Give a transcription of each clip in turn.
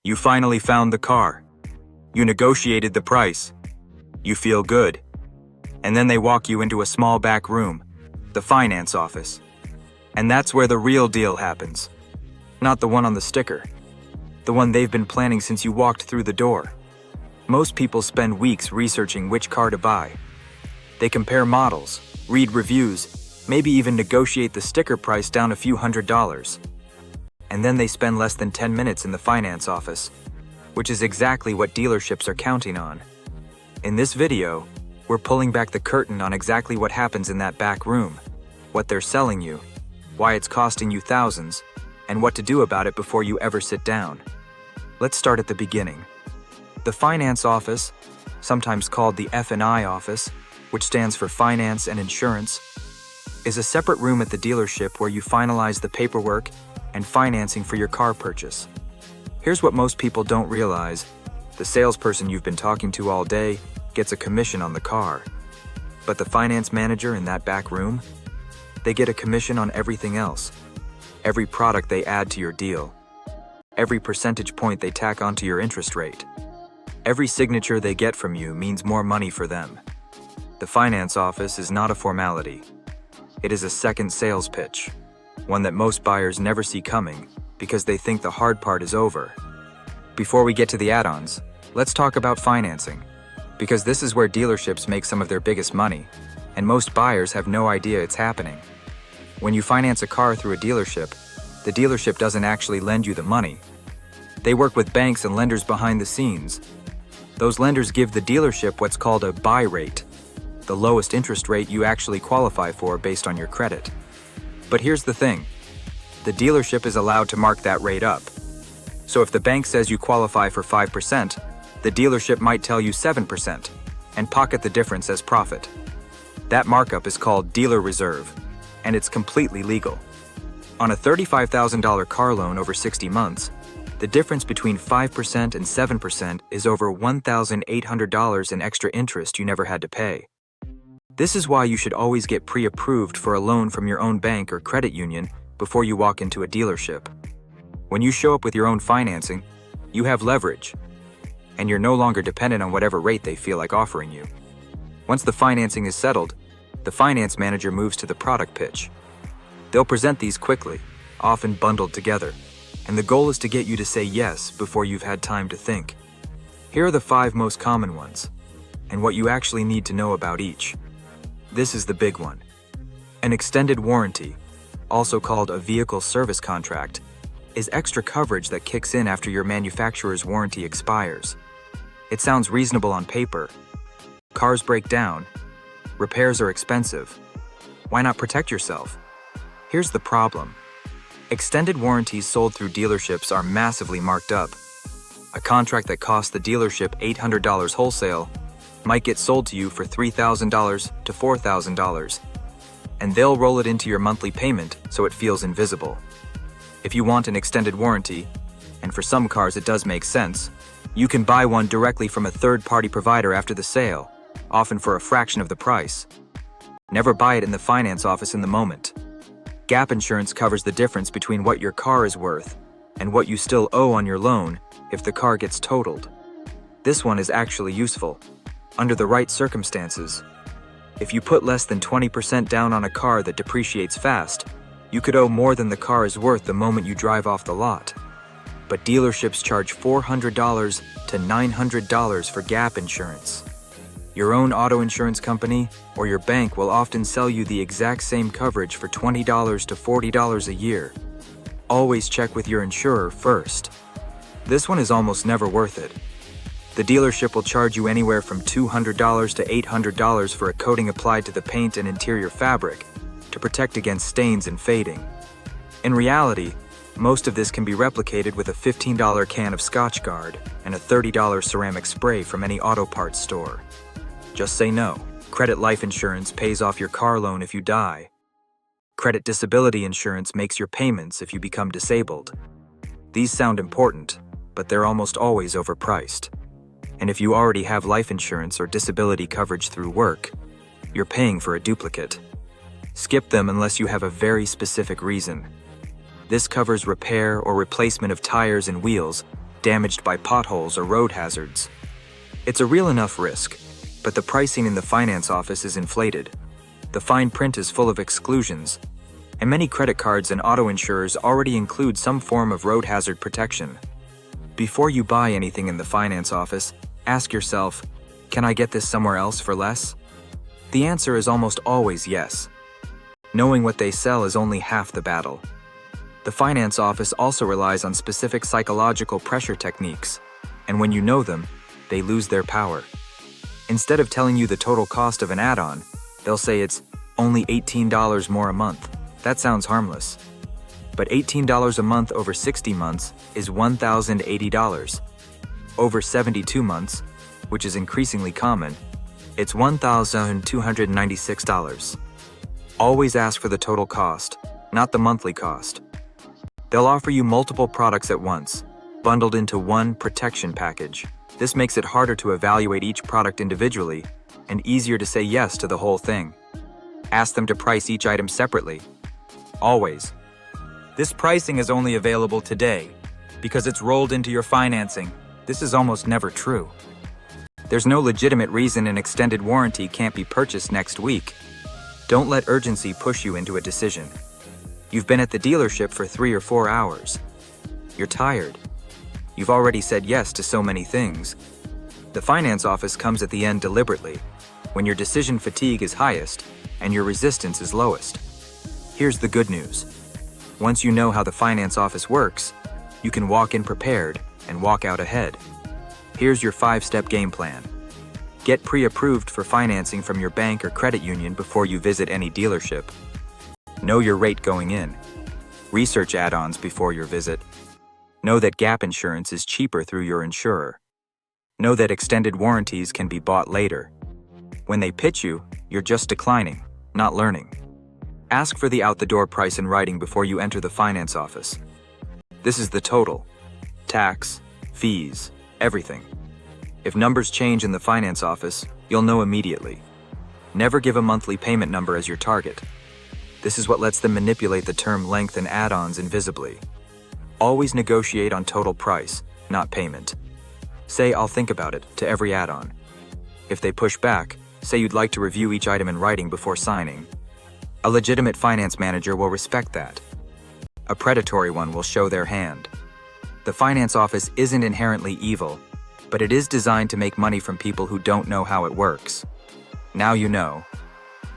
You finally found the car. You negotiated the price. You feel good. And then they walk you into a small back room, the finance office. And that's where the real deal happens. Not the one on the sticker. The one they've been planning since you walked through the door. Most people spend weeks researching which car to buy. They compare models, read reviews, maybe even negotiate the sticker price down a few $100s. And then they spend less than 10 minutes in the finance office, which is exactly what dealerships are counting on. In this video, we're pulling back the curtain on exactly what happens in that back room, what they're selling you, why it's costing you thousands, and what to do about it before you ever sit down. Let's start at the beginning. The finance office, sometimes called the F&I office, which stands for Finance and Insurance, is a separate room at the dealership where you finalize the paperwork and financing for your car purchase. Here's what most people don't realize. The salesperson you've been talking to all day gets a commission on the car. But the finance manager in that back room, they get a commission on everything else. Every product they add to your deal. Every percentage point they tack onto your interest rate. Every signature they get from you means more money for them. The finance office is not a formality. It is a second sales pitch, one that most buyers never see coming because they think the hard part is over. Before we get to the add-ons, let's talk about financing, because this is where dealerships make some of their biggest money, and most buyers have no idea it's happening. When you finance a car through a dealership, the dealership doesn't actually lend you the money. They work with banks and lenders behind the scenes. Those lenders give the dealership what's called a buy rate, the lowest interest rate you actually qualify for based on your credit. But here's the thing. The dealership is allowed to mark that rate up. So if the bank says you qualify for 5%, the dealership might tell you 7% and pocket the difference as profit. That markup is called dealer reserve, and it's completely legal. On a $35,000 car loan over 60 months, the difference between 5% and 7% is over $1,800 in extra interest you never had to pay. This is why you should always get pre-approved for a loan from your own bank or credit union before you walk into a dealership. When you show up with your own financing, you have leverage, and you're no longer dependent on whatever rate they feel like offering you. Once the financing is settled, the finance manager moves to the product pitch. They'll present these quickly, often bundled together, and the goal is to get you to say yes before you've had time to think. Here are the 5 most common ones, and what you actually need to know about each. This is the big one. An extended warranty, also called a vehicle service contract, is extra coverage that kicks in after your manufacturer's warranty expires. It sounds reasonable on paper. Cars break down. Repairs are expensive. Why not protect yourself? Here's the problem. Extended warranties sold through dealerships are massively marked up. A contract that costs the dealership $800 wholesale might get sold to you for $3,000 to $4,000, and they'll roll it into your monthly payment so it feels invisible. If you want an extended warranty, and for some cars it does make sense, you can buy one directly from a third-party provider after the sale, often for a fraction of the price. Never buy it in the finance office in the moment. Gap insurance covers the difference between what your car is worth and what you still owe on your loan if the car gets totaled. This one is actually useful, under the right circumstances. If you put less than 20% down on a car that depreciates fast, you could owe more than the car is worth the moment you drive off the lot. But dealerships charge $400 to $900 for gap insurance. Your own auto insurance company or your bank will often sell you the exact same coverage for $20 to $40 a year. Always check with your insurer first. This one is almost never worth it. The dealership will charge you anywhere from $200 to $800 for a coating applied to the paint and interior fabric to protect against stains and fading. In reality, most of this can be replicated with a $15 can of Scotchgard and a $30 ceramic spray from any auto parts store. Just say no. Credit life insurance pays off your car loan if you die. Credit disability insurance makes your payments if you become disabled. These sound important, but they're almost always overpriced. And if you already have life insurance or disability coverage through work, you're paying for a duplicate. Skip them unless you have a very specific reason. This covers repair or replacement of tires and wheels, damaged by potholes or road hazards. It's a real enough risk, but the pricing in the finance office is inflated. The fine print is full of exclusions, and many credit cards and auto insurers already include some form of road hazard protection. Before you buy anything in the finance office, ask yourself, can I get this somewhere else for less? The answer is almost always yes. Knowing what they sell is only half the battle. The finance office also relies on specific psychological pressure techniques, and when you know them, they lose their power. Instead of telling you the total cost of an add-on, they'll say it's only $18 more a month. That sounds harmless. But $18 a month over 60 months is $1,080. Over 72 months, which is increasingly common, it's $1,296. Always ask for the total cost, not the monthly cost. They'll offer you multiple products at once, bundled into one protection package. This makes it harder to evaluate each product individually and easier to say yes to the whole thing. Ask them to price each item separately. Always. This pricing is only available today because it's rolled into your financing. This is almost never true. There's no legitimate reason an extended warranty can't be purchased next week. Don't let urgency push you into a decision. You've been at the dealership for 3 or 4 hours. You're tired. You've already said yes to so many things. The finance office comes at the end deliberately, when your decision fatigue is highest and your resistance is lowest. Here's the good news. Once you know how the finance office works, you can walk in prepared and walk out ahead. Here's your 5-step game plan. Get pre-approved for financing from your bank or credit union before you visit any dealership. Know your rate going in. Research add-ons before your visit. Know that gap insurance is cheaper through your insurer. Know that extended warranties can be bought later. When they pitch you, you're just declining, not learning. Ask for the out-the-door price in writing before you enter the finance office. This is the total. Tax, fees, everything. If numbers change in the finance office, you'll know immediately. Never give a monthly payment number as your target. This is what lets them manipulate the term length and add-ons invisibly. Always negotiate on total price, not payment. Say, I'll think about it, to every add-on. If they push back, say you'd like to review each item in writing before signing. A legitimate finance manager will respect that. A predatory one will show their hand. The finance office isn't inherently evil, but it is designed to make money from people who don't know how it works. Now you know.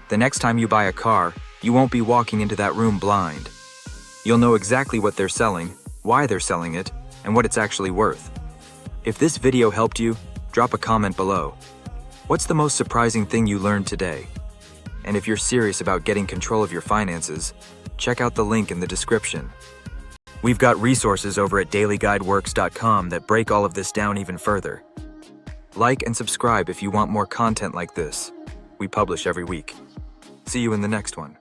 The next time you buy a car, you won't be walking into that room blind. You'll know exactly what they're selling, why they're selling it, and what it's actually worth. If this video helped you, drop a comment below. What's the most surprising thing you learned today? And if you're serious about getting control of your finances, check out the link in the description. We've got resources over at dailyguideworks.com that break all of this down even further. Like and subscribe if you want more content like this. We publish every week. See you in the next one.